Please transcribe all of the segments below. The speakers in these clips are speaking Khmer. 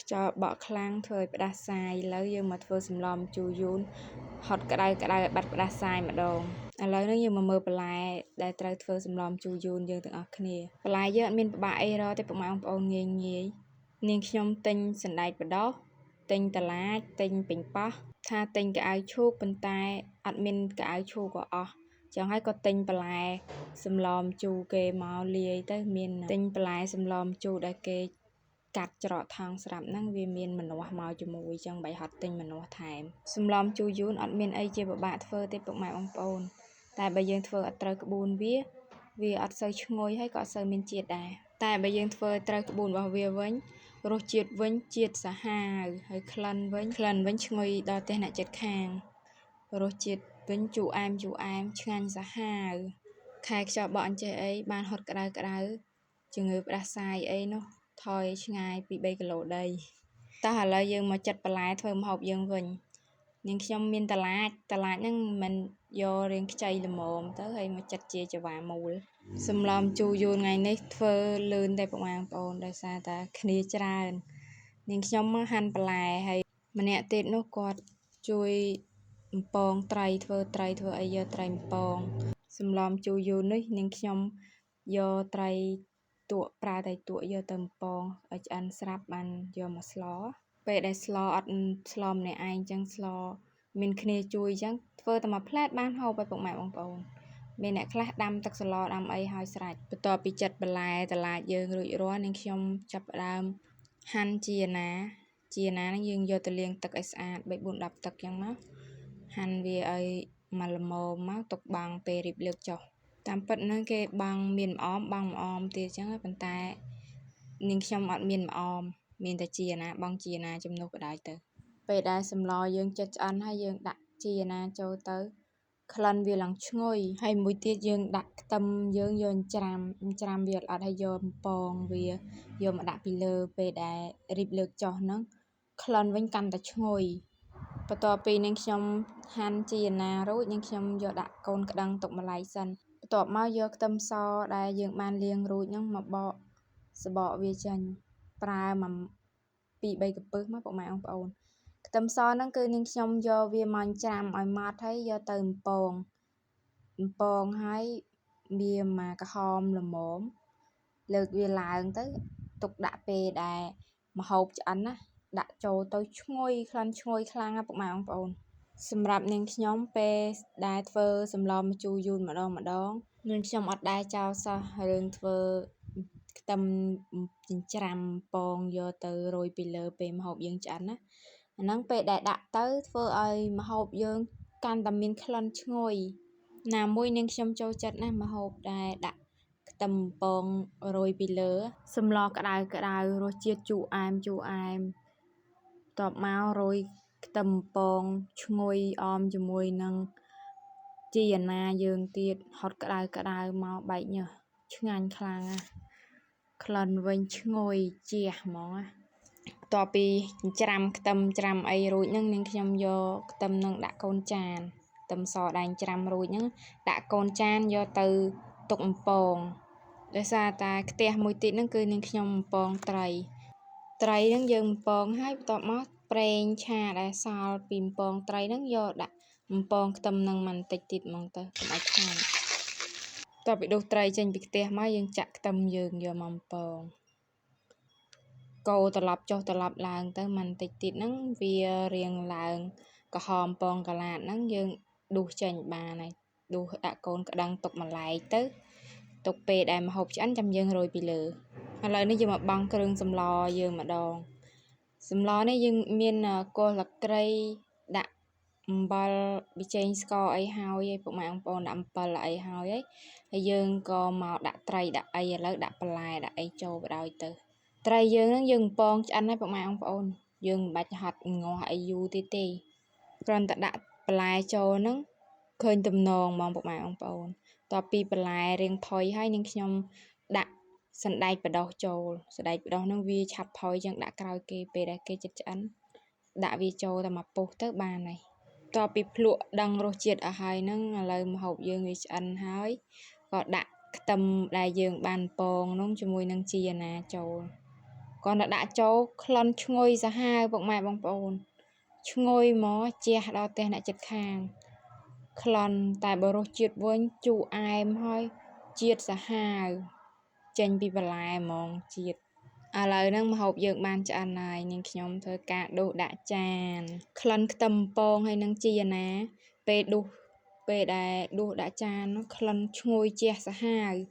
ខ្យល់បក់ខ្លាំងធ្វើឲ្យផ្ដាសាយឥឡូវយើងមកធ្វើសម្លម្ជូរយួនហត់ក្តៅឲ្យបាត់ផ្ដាសាយម្ដងឥឡូវនេះយើងមកមើលបន្លែដែលត្រូវធ្វើសម្លម្ជូរយួនយើងទាំងអស់គ្នាបន្លែយើងអត់មានពិបាកអីរកទេពុកម៉ែបងប្អូនងាយនាងខ្ញុំទិញសណ្ដែកបដោះទិញតឡាចទិញពេញប៉ោះថាទិញកៅអៅឈូកប៉ុន្តែអត់មានកៅអៅឈូកក៏អស់ចឹងហើយក៏ទិញបន្លែសម្លម្ជូរគេមកលាយទៅមានទិញបន្លែសម្លម្ជូរដែលគេកាត់ច្រកថងស្រាប់ហ្នឹងវាមានម្នាស់មកជាមួយចឹងបាយហត់ទិញម្នាស់ថែមសម្លម្ជូរយួនអត់មានអីជាពិបាកធ្វើទេពុកម៉ែបងប្អូនតែបើយើងធ្វើអត់ត្រូវក្បួនវាអត់សូវឈ្ងុយហើយក៏អត់សូវមានជាតិដែរតែបើយើងធ្វើត្រូវក្បួនរបស់វាវិញរសជាតិវិញជាតិសាហាវហើយក្លិនវិញឈ្ងុយដល់ផ្ទះអ្នកជិតខាងរសជាតិវិញជូរអែមឆ្ងាញ់សាហាវខែខ្យល់បក់អញ្ចេះអីបានហត់ក្តៅជំងឺផ្ដាសាយអីនោះថយឆ្ងាយពី3គីឡូដីតោះឥឡូវយើងមកចិតបន្លែធ្វើម្ហូបយើងវិញនាងខ្ញុំមានតឡាចហ្នឹងមិនយករាងខ្ចីល្មមទៅហើយមកចិតជាចង្វាមូលសម្លម្ជូរយួនថ្ងៃនេះធ្វើលឿនតែប្រហែលបងប្អូនដោយសារតែគ្នាច្រើននាងខ្ញុំមកហាន់បន្លែហើយម្នាក់ទៀតនោះគាត់ជួយបំពងត្រីធ្វើអីយកត្រីបំពងសម្លម្ជូរយួននេះនាងខ្ញុំយកត្រីប្រើត្រីទក់យកទៅបំពងឲ្យឆ្អិនស្រាប់បានយកមកស្លពេលដែលស្លអត់ស្លម្នាក់ឯងចឹងស្លមានគ្នាជួយចឹងធ្វើតែមួយផ្លែតបានហូបឲ្យពុកម៉ែបងប្អូនមានអ្នកខ្លះដាំទឹកសឡដាំអីឲ្យស្រេចបន្ទាប់ពីចិតបន្លែតឡាចយើងរួចរាល់នាងខ្ញុំចាប់ផ្ដើមហាន់ជាណាហ្នឹងយើងយកទៅលាងទឹកឲ្យស្អាត 3-4 10 ទឹកចឹងមកហាន់វាឲ្យមកល្មមមកទុកបាំងពេលរៀបលើកចុះតាមពិតហ្នឹងគេបាំងមានម្អមទៀតចឹងប៉ុន្តែនាងខ្ញុំអត់មានម្អមមានតែជាណាបងជាណាជំនួសក៏ដោយទៅពេលដែលសម្លយើងចិតឆ្អិនហើយយើងដាក់ជាណាចូលទៅក្លិនវាឡើងឈ្ងុយហើយមួយទៀតយើងដាក់ខ្ទឹមយើងយកច្រាំវាអត់ហើយយកបំពងវាយកមកដាក់ពីលើពេលដែលរៀបលើកចុះហ្នឹងក្លិនវិញកាន់តែឈ្ងុយបន្ទាប់ពីនាងខ្ញុំហាន់ជាណារួចនាងខ្ញុំយកដាក់កូនក្តឹងទុកម្ល៉េះសិនបន្ទាប់មកយកខ្ទឹមសដែលយើងបានលាងរួចហ្នឹងមកបកសបកវាចេញប្រើមក2-3 កំពឹសមកពុកម៉ែបងប្អូនខ្ទឹមសហ្នឹងគឺនាងខ្ញុំយកវាមកច្រាំឲ្យម៉ត់ហើយយកទៅបំពងហើយវាមកក្រហមល្មមលើកវាឡើងទៅទុកដាក់ពេលដែលម្ហូបឆ្អិនណាដាក់ចូលទៅឈ្ងុយក្លិនឈ្ងុយខ្លាំងណាស់ពុកម៉ែបងប្អូនសម្រាប់នាងខ្ញុំពេលដែលធ្វើសម្លម្ជូរយួនម្ដងនាងខ្ញុំអត់ដែលចោលសោះរឿងធ្វើខ្ទឹមចិញ្ច្រាំពងយកទៅរោយពីលើពេលម្ហូបយើងឆ្អិនណាអាហ្នឹងពេលដែលដាក់ទៅធ្វើឲ្យម្ហូបយើងកាន់តែមានក្លិនឈ្ងុយណាមួយនាងខ្ញុំចូលចិត្តណាស់ម្ហូបដែលដាក់ខ្ទឹមពងរោយពីលើសម្លក្តៅរសជាតិជូរអែមតបមករោយខ្ទឹមពងឈ្ងុយអមជាមួយនឹងជីណាយើងទៀតហត់ក្តៅមកបែកញើសឆ្ងាញ់ខ្លាំងណាស់ក្លិនវិញឈ្ងុយជះហ្មងណាបន្ទាប់ពីច្រាំខ្ទឹមច្រាំអីរួចហ្នឹងនាងខ្ញុំយកខ្ទឹមនឹងដាក់កូនចានខ្ទឹមសដែលច្រាំរួចហ្នឹងដាក់កូនចានយកទៅទុកបំពងដោយសារតែខ្ទះមួយទៀតហ្នឹងគឺនាងខ្ញុំបំពងត្រីហ្នឹងយើងបំពងហើយបន្ទាប់មកប្រេងឆាដែលសល់ពីបំពងត្រីហ្នឹងយកដាក់បំពងខ្ទឹមហ្នឹងបន្តិចទៀតហ្មងទៅកុំឲ្យខានបន្ទាប់ពីដុសត្រីចេញពីខ្ទះមកយើងចាក់ខ្ទឹមយើងយកមកបំពងកូរត្រឡប់ចុះត្រឡប់ឡើងទៅបន្តិចទៀតហ្នឹងវារៀងឡើងក្រហមពងកាឡាតហ្នឹងយើងដួសចេញបានហើយដួសដាក់កូនក្តឹងទុកម្លែកទៅទុកពេលដែលម្ហូបឆ្អិនចាំយើងរោយពីលើឥឡូវនេះយើងមកបង់គ្រឿងសម្លយើងម្ដងសម្លនេះយើងមានគល់ស្លឹកគ្រៃដាក់អំបិលប៊ីចេងស្ករអីហើយពុកម៉ែបងប្អូនដាក់អំបិលអីហើយយើងក៏មកដាក់ត្រីដាក់អីឥឡូវដាក់បន្លែដាក់អីចូលបដ ாய் ទៅត្រីយើងហ្នឹងយើងបំពងឆ្អិនហើយពុកម៉ែបងប្អូនយើងមិនបាច់ហត់ងាស់អីយូរទៀតទេគ្រាន់តែដាក់បន្លែចូលហ្នឹងឃើញទំនងហ្មងពុកម៉ែបងប្អូនតពីបន្លែរៀងផុយហើយនាងខ្ញុំដាក់សណ្ដែកបដោះចូលសណ្ដែកបដោះហ្នឹងវាឆាប់ផុយចឹងដាក់ក្រោយគេពេលដែលគេចិត្តឆ្អិនដាក់វាចូលតែមកពុះទៅបានហើយតពីភ្លក់ដឹងរសជាតិអស់ហើយហ្នឹងឥឡូវម្ហូបយើងវាឆ្អិនហើយក៏ដាក់ខ្ទឹមដែលយើងបានពងនោះជាមួយនឹងជីណាចូល còn là đã châu khăn chui ra hai bọc mẹ bong bồn chui mó che đo tên lại chật hàng khăn tại bờ rô chiết vốn chu ai hơi chiết ra hai chênh bị bà lại mong chiết lời nâng mà hộp dựng bàn cho anh này nhưng nhóm thơ cả đồ đã chàn khăn tầm bông hay nâng chia ná bê đà đồ đã chàn nó khăn chui che ra hai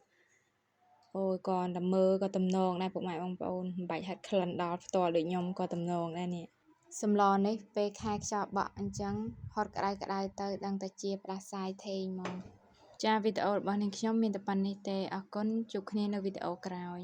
ôi còn tầm mơ có tầm nông này bụng mẹ bông bông bạch hạt khăn đó to để nhóm có tầm nông đây nè xâm lò này bê khai cho bọn anh chẳng hót cái đây tới đang ta chia bà sai thê mong cha video bọn anh nhóm mình tập bản này tê ở con chụp này video cào